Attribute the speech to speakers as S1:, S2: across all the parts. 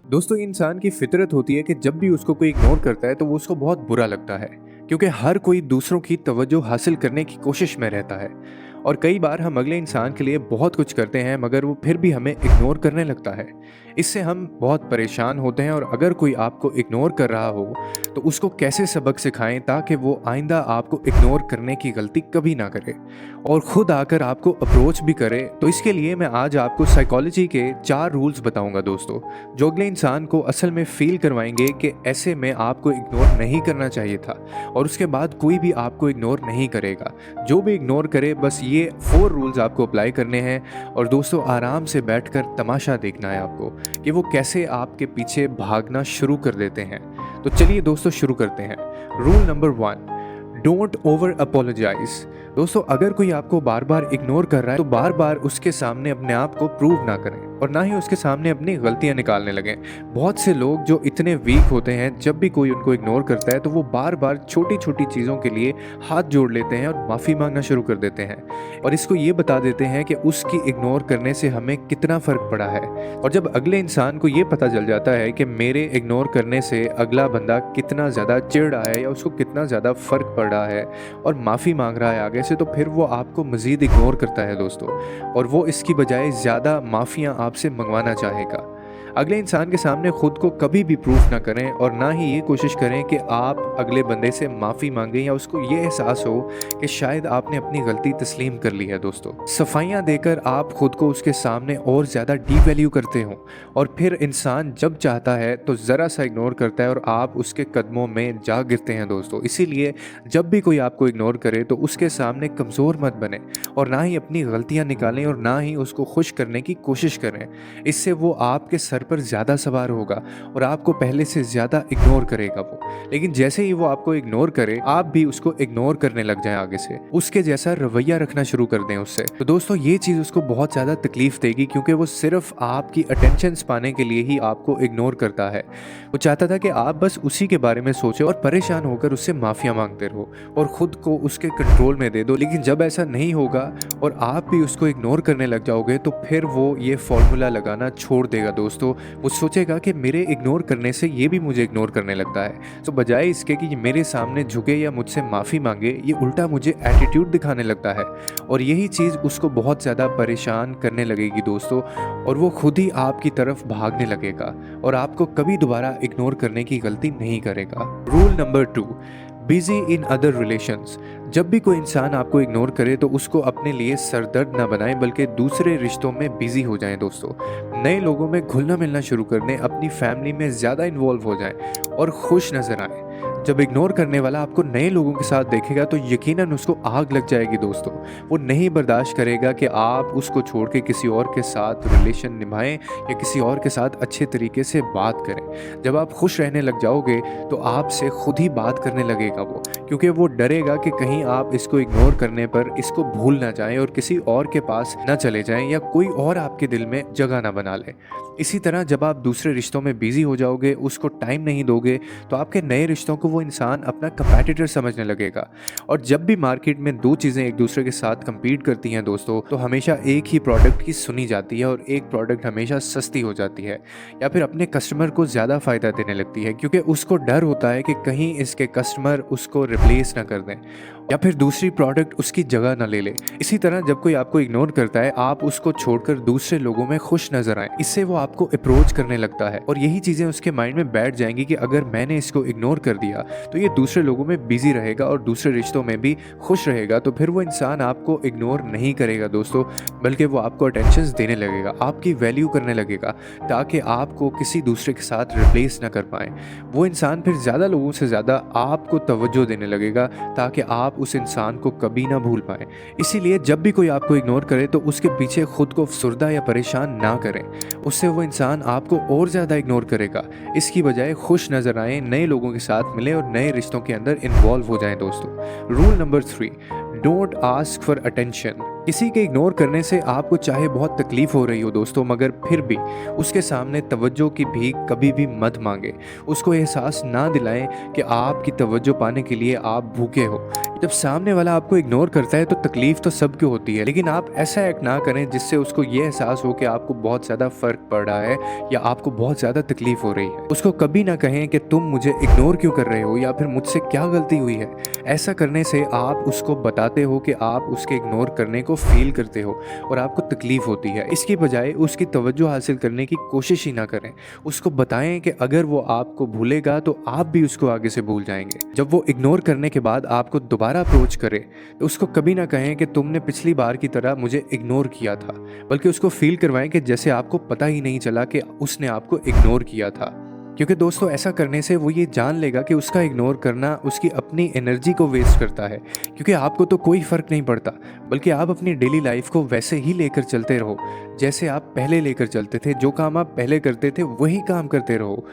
S1: दोस्तों, इंसान की फितरत होती है कि जब भी उसको कोई इग्नोर करता है तो वो उसको बहुत बुरा लगता है। क्योंकि हर कोई दूसरों की तवज्जो हासिल करने की कोशिश में रहता है। और कई बार हम अगले इंसान के लिए बहुत कुछ करते हैं मगर वो फिर भी हमें इग्नोर करने लगता है। इससे हम बहुत परेशान होते हैं। और अगर कोई आपको इग्नोर कर रहा हो तो उसको कैसे सबक सिखाएं ताकि वो आइंदा आपको इग्नोर करने की गलती कभी ना करे और खुद आकर आपको अप्रोच भी करे। तो इसके लिए मैं आज आपको साइकोलॉजी के 4 रूल्स बताऊंगा दोस्तों, जो अगले इंसान को असल में फील करवाएंगे कि ऐसे में आपको इग्नोर नहीं करना चाहिए था। और उसके बाद कोई भी आपको इग्नोर नहीं करेगा। जो भी इग्नोर करे बस ये 4 रूल्स आपको अप्लाई करने हैं। और दोस्तों, आराम से बैठकर तमाशा देखना है आपको कि वो कैसे आपके पीछे भागना शुरू कर देते हैं। तो चलिए दोस्तों, शुरू करते हैं। Rule number 1, don't over apologise. दोस्तों, अगर कोई आपको बार बार इग्नोर कर रहा है तो बार बार उसके सामने अपने आप को प्रूव ना करें और ना ही उसके सामने अपनी गलतियां निकालने लगें। बहुत से लोग जो इतने वीक होते हैं, जब भी कोई उनको इग्नोर करता है तो वो बार बार छोटी छोटी चीज़ों के लिए हाथ जोड़ लेते हैं और माफ़ी मांगना शुरू कर देते हैं और इसको ये बता देते हैं कि उसकी इग्नोर करने से हमें कितना फ़र्क पड़ा है। और जब अगले इंसान को ये पता चल जाता है कि मेरे इग्नोर करने से अगला बंदा कितना ज़्यादा चिढ़ रहा है या उसको कितना ज़्यादा फ़र्क पड़ रहा है और माफ़ी मांग रहा है आगे से, तो फिर वो आपको मज़ीद इग्नोर करता है दोस्तों। और वो इसकी बजाय ज़्यादा माफ़ियाँ आपसे मंगवाना चाहेगा। अगले इंसान के सामने खुद को कभी भी प्रूफ ना करें और ना ही ये कोशिश करें कि आप अगले बंदे से माफ़ी मांगें या उसको ये एहसास हो कि शायद आपने अपनी गलती तस्लीम कर ली है। दोस्तों, सफाइयाँ देकर आप खुद को उसके सामने और ज़्यादा डीवैल्यू करते हो और फिर इंसान जब चाहता है तो ज़रा सा इग्नोर करता है और आप उसके कदमों में जा गिरते हैं। दोस्तों, इसीलिए जब भी कोई आपको इग्नोर करे तो उसके सामने कमज़ोर मत बने और ना ही अपनी गलतियाँ निकालें और ना ही उसको खुश करने की कोशिश करें। इससे वो आपके सर पर ज़्यादा सवार होगा और आपको पहले से ज़्यादा इग्नोर करेगा वो। लेकिन जैसे ही वो आपको इग्नोर करे, आप भी उसको इग्नोर करने लग जाएं आगे से, उसके जैसा रवैया रखना शुरू कर दें उससे। तो दोस्तों, ये चीज़ उसको बहुत ज़्यादा तकलीफ देगी क्योंकि वो सिर्फ आपकी अटेंशन पाने के लिए ही आपको इग्नोर करता है। वो चाहता था कि आप बस उसी के बारे में सोचो और परेशान होकर उससे माफ़िया मांगते रहो और खुद को उसके कंट्रोल में दे दो। लेकिन जब ऐसा नहीं होगा और आप भी उसको इग्नोर करने लग जाओगे तो फिर वो ये फॉर्मूला लगाना छोड़ देगा। दोस्तों, वो सोचेगा कि मेरे इग्नोर करने से ये भी मुझे इग्नोर करने लगता है, तो बजाय इसके कि ये मेरे सामने झुके या मुझसे माफ़ी मांगे, ये उल्टा मुझे एटीट्यूड दिखाने लगता है। और यही चीज़ उसको बहुत ज़्यादा परेशान करने लगेगी दोस्तों, और वो खुद ही आपकी तरफ भागने लगेगा और आपको कभी दोबारा इग्नोर करने की गलती नहीं करेगा। Rule number 2, busy in other relations. जब भी कोई इंसान आपको इग्नोर करे तो उसको अपने लिए सरदर्द ना बनाएं बल्कि दूसरे रिश्तों में बिजी हो जाएं। दोस्तों, नए लोगों में घुलना मिलना शुरू कर दें, अपनी फैमिली में ज़्यादा इन्वॉल्व हो जाएं और खुश नजर आएं। जब इग्नोर करने वाला आपको नए लोगों के साथ देखेगा तो यकीनन उसको आग लग जाएगी। दोस्तों, वो नहीं बर्दाश्त करेगा कि आप उसको छोड़ के किसी और के साथ रिलेशन निभाएं या किसी और के साथ अच्छे तरीके से बात करें। जब आप खुश रहने लग जाओगे तो आपसे खुद ही बात करने लगेगा वो, क्योंकि वो डरेगा कि कहीं आप इसको इग्नोर करने पर इसको भूल ना जाएं और किसी और के पास ना चले जाएं या कोई और आपके दिल में जगह ना बना ले। इसी तरह जब आप दूसरे रिश्तों में बिजी हो जाओगे, उसको टाइम नहीं दोगे, तो आपके नए रिश्तों को वो इंसान अपना कंपैटिटर समझने लगेगा। और जब भी मार्केट में दो चीज़ें एक दूसरे के साथ compete करती हैं दोस्तों, तो हमेशा एक ही प्रोडक्ट की सुनी जाती है और एक प्रोडक्ट हमेशा सस्ती हो जाती है या फिर अपने कस्टमर को ज़्यादा फ़ायदा देने लगती है, क्योंकि उसको डर होता है कि कहीं इसके कस्टमर उसको रिप्लेस ना कर दें या फिर दूसरी प्रोडक्ट उसकी जगह ना ले ले। इसी तरह जब कोई आपको इग्नोर करता है, आप उसको छोड़कर दूसरे लोगों में खुश नजर आए, इससे वो आपको अप्रोच करने लगता है और यही चीज़ें उसके माइंड में बैठ जाएंगी कि अगर मैंने इसको इग्नोर कर दिया तो ये दूसरे लोगों में बिजी रहेगा और दूसरे रिश्तों में भी खुश रहेगा। तो फिर वो इंसान आपको इग्नोर नहीं करेगा दोस्तों, बल्कि वो आपको अटेंशन देने लगेगा, आपकी वैल्यू करने लगेगा ताकि आपको किसी दूसरे के साथ रिप्लेस ना कर पाए। वो इंसान फिर ज़्यादा लोगों से ज़्यादा आपको तवज्जो देने लगेगा ताकि आप उस इंसान को कभी ना भूल पाए। इसीलिए जब भी कोई आपको इग्नोर करे तो उसके पीछे खुद को अफसुर्दा या परेशान ना करें, उससे वो इंसान आपको और ज़्यादा इग्नोर करेगा। इसकी बजाय खुश नज़र आए, नए लोगों के साथ मिले और नए रिश्तों के अंदर इन्वॉल्व हो जाएं। दोस्तों, rule number 3, don't ask for attention. किसी के इग्नोर करने से आपको चाहे बहुत तकलीफ हो रही हो दोस्तों, मगर फिर भी उसके सामने तवज्जो की भीख कभी भी मत मांगे। उसको एहसास ना दिलाएं कि आपकी तवज्जो पाने के लिए आप भूखे हो। जब सामने वाला आपको इग्नोर करता है तो तकलीफ तो सबको होती है, लेकिन आप ऐसा एक्ट ना करें जिससे उसको ये एहसास हो कि आपको बहुत ज़्यादा फ़र्क पड़ रहा है या आपको बहुत ज़्यादा तकलीफ हो रही है। उसको कभी ना कहें कि तुम मुझे इग्नोर क्यों कर रहे हो या फिर मुझसे क्या गलती हुई है। ऐसा करने से आप उसको बताते हो कि आप उसके इग्नोर करने को फील करते हो और आपको तकलीफ होती है। इसकी बजाय उसकी तवज्जो हासिल करने की कोशिश ही ना करें। उसको बताएं कि अगर वो आपको भूलेगा तो आप भी उसको आगे से भूल जाएंगे। जब वो इग्नोर करने के बाद आपको दोबारा अप्रोच करे तो उसको कभी ना कहें कि तुमने पिछली बार की तरह मुझे इग्नोर किया था, बल्कि उसको फील करवाएं कि जैसे आपको पता ही नहीं चला कि उसने आपको इग्नोर किया था। क्योंकि दोस्तों ऐसा करने से वो ये जान लेगा कि उसका इग्नोर करना उसकी अपनी एनर्जी को वेस्ट करता है, क्योंकि आपको तो कोई फ़र्क नहीं पड़ता, बल्कि आप अपनी डेली लाइफ को वैसे ही लेकर चलते रहो जैसे आप पहले लेकर चलते थे। जो काम आप पहले करते थे वही काम करते रहो।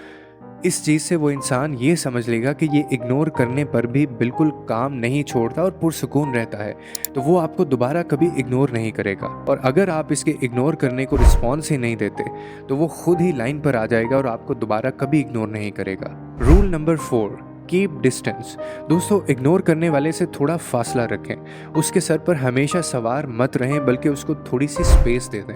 S1: इस चीज़ से वो इंसान ये समझ लेगा कि ये इग्नोर करने पर भी बिल्कुल काम नहीं छोड़ता और पुरसुकून रहता है, तो वो आपको दोबारा कभी इग्नोर नहीं करेगा। और अगर आप इसके इग्नोर करने को रिस्पॉन्स ही नहीं देते तो वो खुद ही लाइन पर आ जाएगा और आपको दोबारा कभी इग्नोर नहीं करेगा। Rule number 4, keep distance. दोस्तों इग्नोर करने वाले से थोड़ा फासला रखें। उसके सर पर हमेशा सवार मत रहें, बल्कि उसको थोड़ी सी स्पेस दे दें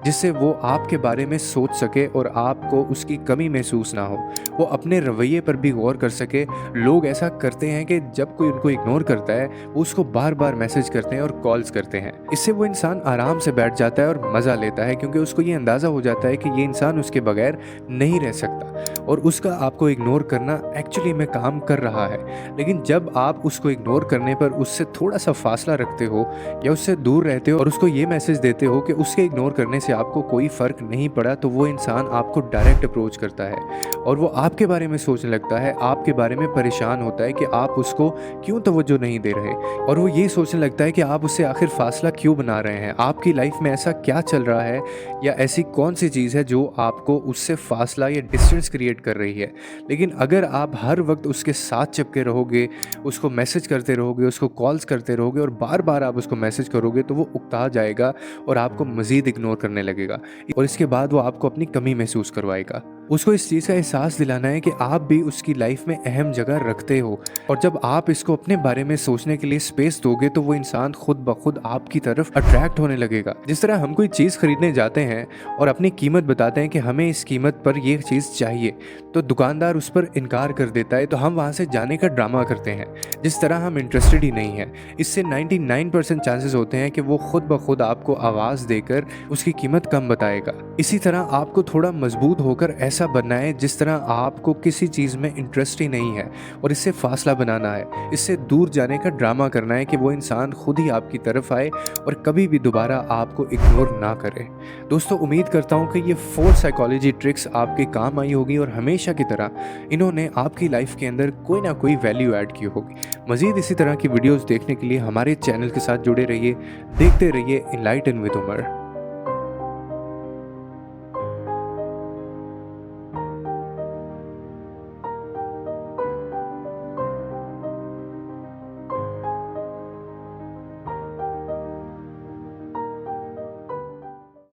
S1: जिससे वो आपके बारे में सोच सके और आपको उसकी कमी महसूस ना हो। वो अपने रवैये पर भी गौर कर सके। लोग ऐसा करते हैं कि जब कोई उनको इग्नोर करता है वो उसको बार बार मैसेज करते हैं और कॉल्स करते हैं। इससे वो इंसान आराम से बैठ जाता है और मज़ा लेता है, क्योंकि उसको ये अंदाज़ा हो जाता है कि ये इंसान उसके बगैर नहीं रह सकता और उसका आपको इग्नोर करना एक्चुअली में काम कर रहा है। लेकिन जब आप उसको इग्नोर करने पर उससे थोड़ा सा फासला रखते हो या उससे दूर रहते हो और उसको ये मैसेज देते हो कि उसके इग्नोर करने से आपको कोई फ़र्क नहीं पड़ा, तो वो इंसान आपको डायरेक्ट अप्रोच करता है और वो आपके बारे में सोचने लगता है, आपके बारे में परेशान होता है कि आप उसको क्यों तवज्जो नहीं दे रहे, और वो ये सोचने लगता है कि आप उससे आखिर फासला क्यों बना रहे हैं। आपकी लाइफ में ऐसा क्या चल रहा है या ऐसी कौन सी चीज़ है जो आपको उससे फासला या डिस्टेंस क्रिएट कर रही है। लेकिन अगर आप हर वक्त उसके साथ चिपके रहोगे, उसको मैसेज करते रहोगे, उसको कॉल्स करते रहोगे और बार बार आप उसको मैसेज करोगे, तो वो उकता जाएगा और आपको मज़ीद इग्नोर करने लगेगा और इसके बाद वो आपको अपनी कमी महसूस करवाएगा। उसको इस चीज़ का एहसास दिलाना है कि आप भी उसकी लाइफ में अहम जगह रखते हो, और जब आप इसको अपने बारे में सोचने के लिए स्पेस दोगे तो वो इंसान खुद ब खुद आपकी तरफ अट्रैक्ट होने लगेगा। जिस तरह हम कोई चीज़ खरीदने जाते हैं और अपनी कीमत बताते हैं कि हमें इस कीमत पर ये चीज़ चाहिए, तो दुकानदार उस पर इनकार कर देता है, तो हम वहाँ से जाने का ड्रामा करते हैं जिस तरह हम इंटरेस्टेड ही नहीं हैं। इससे 99% चांसेस होते हैं कि वो खुद ब खुद आपको आवाज़ देकर उसकी कीमत कम बताएगा। इसी तरह आपको थोड़ा मजबूत होकर ऐसा बनना है जिस तरह आपको किसी चीज़ में इंटरेस्ट ही नहीं है और इससे फासला बनाना है, इससे दूर जाने का ड्रामा करना है कि वो इंसान खुद ही आपकी तरफ आए और कभी भी दोबारा आपको इग्नोर ना करे। दोस्तों उम्मीद करता हूँ कि ये 4 साइकोलॉजी ट्रिक्स आपके काम आई होगी और हमेशा की तरह इन्होंने आपकी लाइफ के अंदर कोई ना कोई वैल्यू ऐड की होगी। मज़ीद इसी तरह की वीडियोज़ देखने के लिए हमारे चैनल के साथ जुड़े रहिए, देखते रहिए इनलाइटन विद उमर।